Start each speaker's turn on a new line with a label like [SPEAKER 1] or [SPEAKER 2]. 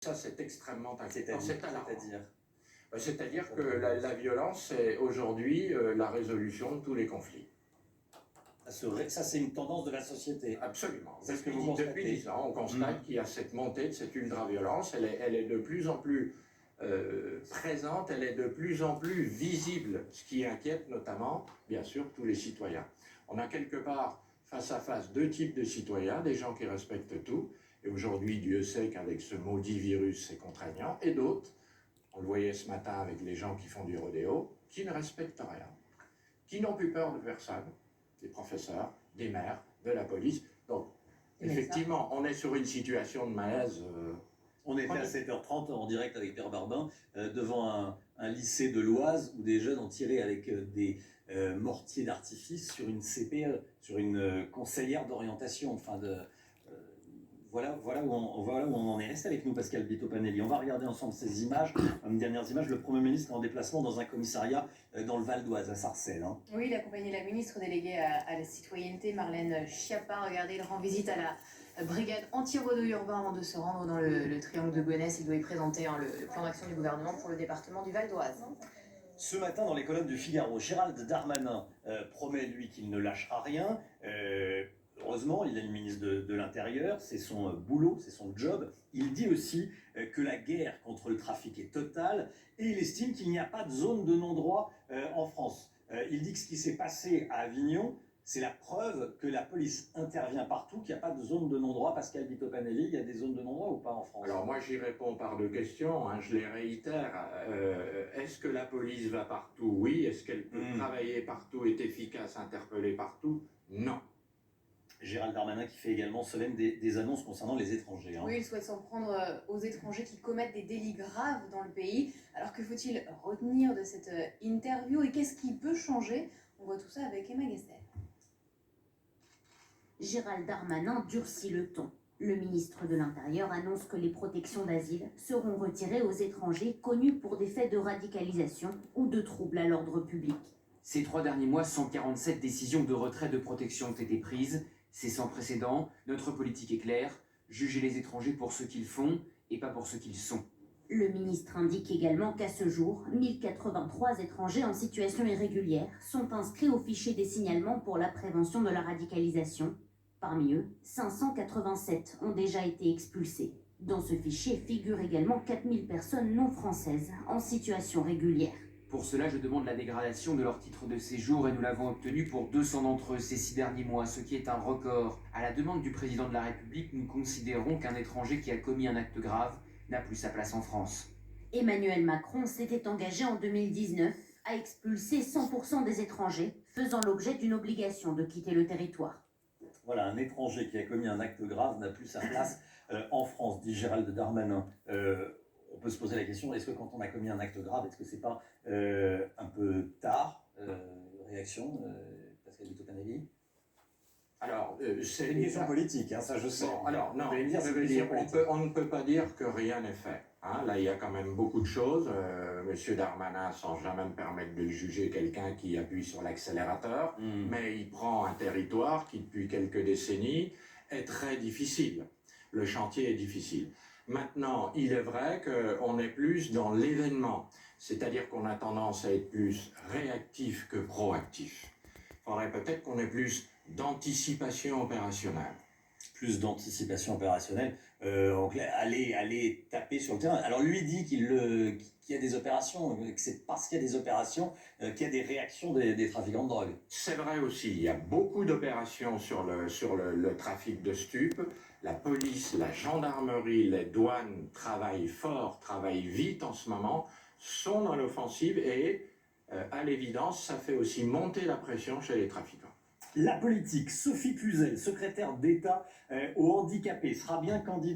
[SPEAKER 1] Ça, c'est extrêmement inquiétant.
[SPEAKER 2] C'est-à-dire
[SPEAKER 1] C'est-à-dire que la violence est aujourd'hui la résolution de tous les conflits.
[SPEAKER 2] Ça, c'est une tendance de la société.
[SPEAKER 1] Absolument.
[SPEAKER 2] C'est ce que vous constatez.
[SPEAKER 1] Depuis 10 ans, on constate qu'il y a cette montée de cette ultra-violence. Elle est de plus en plus présente, elle est de plus en plus visible, ce qui inquiète notamment, bien sûr, tous les citoyens. On a quelque part, face à face, deux types de citoyens, des gens qui respectent tout, et aujourd'hui, Dieu sait qu'avec ce maudit virus, c'est contraignant, et d'autres, on le voyait ce matin avec les gens qui font du rodéo, qui ne respectent rien, qui n'ont plus peur de personne, des professeurs, des maires, de la police. Donc, effectivement, on est sur une situation de malaise.
[SPEAKER 2] On était à 7h30 en direct avec Pierre Barbin devant un lycée de l'Oise où des jeunes ont tiré avec des mortiers d'artifice sur une CPE, sur une conseillère d'orientation. Enfin, voilà où on en est. Reste avec nous, Pascal Bito-Panelli. On va regarder ensemble ces images. Une dernière image, le Premier ministre est en déplacement dans un commissariat dans le Val d'Oise, à Sarcelles. Hein.
[SPEAKER 3] Oui, il accompagnait la ministre déléguée à la citoyenneté, Marlène Schiappa. Regardez, il rend visite à la brigade anti-rodéo urbain avant de se rendre dans le triangle de Gonesse. Il doit y présenter le plan d'action du gouvernement pour le département du Val d'Oise.
[SPEAKER 2] Ce matin, dans les colonnes du Figaro, Gérald Darmanin promet, lui, qu'il ne lâchera rien. Heureusement, il est le ministre de l'Intérieur, c'est son boulot, c'est son job. Il dit aussi que la guerre contre le trafic est totale et il estime qu'il n'y a pas de zone de non-droit en France. Il dit que ce qui s'est passé à Avignon, c'est la preuve que la police intervient partout, qu'il n'y a pas de zone de non-droit. Pascal Bito-Panelli, il y a des zones de non-droit ou pas en France?
[SPEAKER 1] Alors moi, j'y réponds par deux questions, hein, je les réitère. Est-ce que la police va partout? Oui. Est-ce qu'elle peut travailler partout, est efficace, interpeller partout? Non.
[SPEAKER 2] Gérald Darmanin qui fait également semaine des annonces concernant les étrangers. Hein.
[SPEAKER 3] Oui, il souhaite s'en prendre aux étrangers qui commettent des délits graves dans le pays. Alors que faut-il retenir de cette interview et qu'est-ce qui peut changer? On voit tout ça avec Emma Guestel.
[SPEAKER 4] Gérald Darmanin durcit le ton. Le ministre de l'Intérieur annonce que les protections d'asile seront retirées aux étrangers connus pour des faits de radicalisation ou de troubles à l'ordre public.
[SPEAKER 5] Ces 3 derniers mois, 147 décisions de retrait de protection ont été prises. C'est sans précédent, notre politique est claire, juger les étrangers pour ce qu'ils font et pas pour ce qu'ils sont.
[SPEAKER 4] Le ministre indique également qu'à ce jour, 1083 étrangers en situation irrégulière sont inscrits au fichier des signalements pour la prévention de la radicalisation. Parmi eux, 587 ont déjà été expulsés. Dans ce fichier figurent également 4000 personnes non françaises en situation régulière.
[SPEAKER 5] Pour cela, je demande la dégradation de leur titre de séjour et nous l'avons obtenu pour 200 d'entre eux ces 6 derniers mois, ce qui est un record. À la demande du président de la République, nous considérons qu'un étranger qui a commis un acte grave n'a plus sa place en France.
[SPEAKER 4] Emmanuel Macron s'était engagé en 2019 à expulser 100% des étrangers faisant l'objet d'une obligation de quitter le territoire.
[SPEAKER 2] Voilà, un étranger qui a commis un acte grave n'a plus sa place en France, dit Gérald Darmanin. On peut se poser la question, est-ce que quand on a commis un acte grave, est-ce que c'est pas un peu tard? Réaction, Pascal Bito-Panelli?
[SPEAKER 1] Alors,
[SPEAKER 2] c'est une question politique, hein, ça je sais.
[SPEAKER 1] Bon, alors, non,
[SPEAKER 2] dire,
[SPEAKER 1] on ne peut pas dire que rien n'est fait. Hein. Là, il y a quand même beaucoup de choses. Monsieur Darmanin, sans jamais me permettre de juger quelqu'un qui appuie sur l'accélérateur, mais il prend un territoire qui, depuis quelques décennies, est très difficile. Le chantier est difficile. Maintenant, il est vrai qu'on est plus dans l'événement, c'est-à-dire qu'on a tendance à être plus réactif que proactif. Il faudrait peut-être qu'on ait plus d'anticipation opérationnelle.
[SPEAKER 2] Plus d'anticipation opérationnelle, aller taper sur le terrain. Alors lui dit qu'il y a des opérations, que c'est parce qu'il y a des opérations qu'il y a des réactions des trafiquants de drogue.
[SPEAKER 1] C'est vrai aussi, il y a beaucoup d'opérations sur le trafic de stupes. La police, la gendarmerie, les douanes travaillent fort, travaillent vite en ce moment, sont dans l'offensive et à l'évidence, ça fait aussi monter la pression chez les trafiquants.
[SPEAKER 2] La politique, Sophie Cluzel, secrétaire d'État aux handicapés, sera bien candidate.